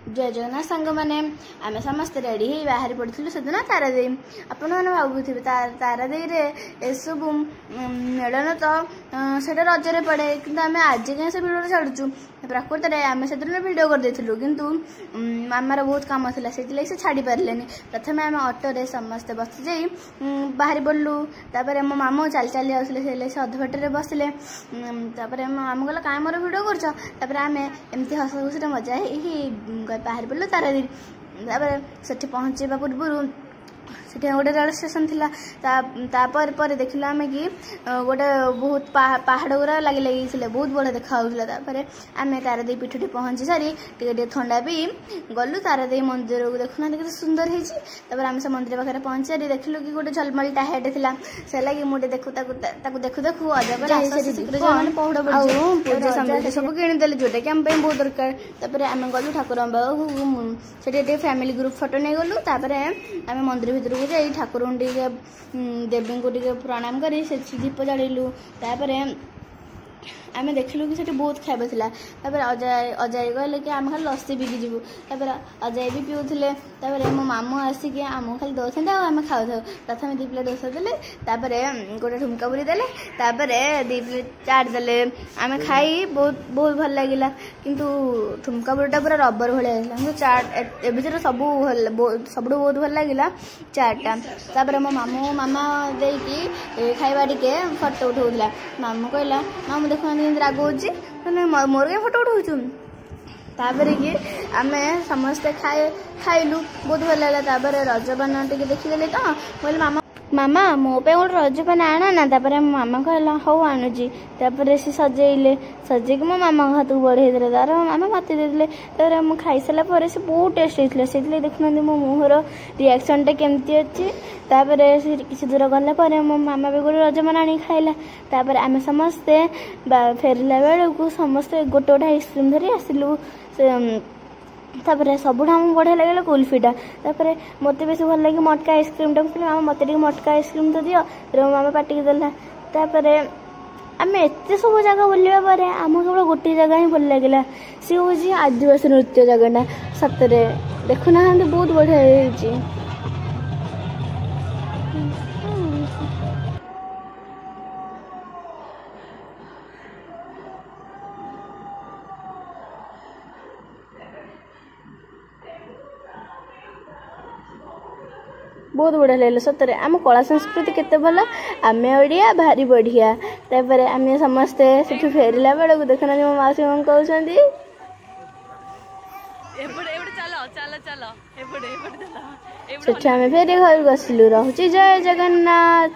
जय जगन्नाथ सांग मैंने आम समस्त रेडी ही बाहरी पड़ू से दिन तारादी आपण मैंने भावुवे तारादी एसबू मेलन तो से रजरे पड़े कि आम आज कहीं से भिड छाड़ू प्रकृत में आम से भिड करदेलु किंतु मामार बहुत कम था से छाड़ी पारे प्रथम आम अटोरे समस्ते बस जा बाहरी पड़लु तापर मो मामू चल चली आसले से अधभटे बसले मामू कहला कहीं मोर भिड कर आम एमती हस खुशी मजा ही बाहर पड़लु तारादी से पहुँचा पूर्व से गोटे रेल स्टेशन थी तापर देखिलु आम कि गोटे बहुत पहाड़ गुरा लगे लगे बहुत बढ़िया देखा आम तारादी पीठटी पहुँची सारी टे थंडा पी गलु तारादी मंदिर को देखुना के सुंदर होती आम से मंदिर पाखे पहुँची सारी देखिलु कि गोटे झलमलटा हेड थी से लगे मुझे देखु देखु देखु पूजा सामग्री सब किणीदे जोटा कि आम बहुत दरकार आम गलु ठाकुर से फैमिली ग्रुप फोटो नहीं गलु आम मंदिर भितर को जाई ठाकुर देवी को प्रणाम कर दीप जड़ेलु आम देखिलु कि बहुत खाଇବା थिला अजय कहले कि आम खाली लस्सी पीकी जीवु अजय भी पीऊले मो मामू आसिक आम खाली दौरान आम खाऊ प्रथम 2 प्लेट दोसा देले गोटे ठुमका बुरी देले 2 प्लेट चाट देले आम खाई बहुत बहुत भल लगिला किंतु ठुमका बुरीटा पूरा रबर भाया चाट ए सब बहुत भल लगिला चाटा मो मामू मामा देकी खाइबा टिके फोटो उठाउला मामू कहला मामू देखुना रागौची मैंने मोर के फोटो उठाऊ कि आम समस्ते खाइलु बहुत भल लगा रजपान टे देखीदे तो बोले मामा मामा मो पे गोटे रजपान आना ना मामा कहला हौ आणुची से सजेले सजेक मो मामा हाथ को बढ़े दे तार मामा मत दे मुझे खाई सारा से बहुत टेस्ट होता से देखुना मो मुहर रिएक्शन टा केमती अच्छी किसी दूर गला मो मामा भी गोटे रजपान आनी खाइला आम समस्ते फेरला बेलू को समस्ते गोटे गोटे आइसक्रीम धरी आसिलु सबुठ आम बढ़िया लगे कुल्फीटा मत बेस भल लगे मटका आइसक्रीम टा मामा मत मटका आइसक्रीम तो दियो मामा पाटिक देला आम एत सब जगह बुलवा आम केवल गोटे जगह ही भल लगे सी हूँ आदिवासी नृत्य जगह सतरे देखुना बहुत बढ़िया बहुत बढ़िया लगे सतरे आम कला संस्कृति केते भल आम ओडिया भारी बढ़िया आम समस्ते से फेरला बेल को देखना मो मौसी मां कहते आम फेर घर को आसलु रहुची जय जगन्नाथ।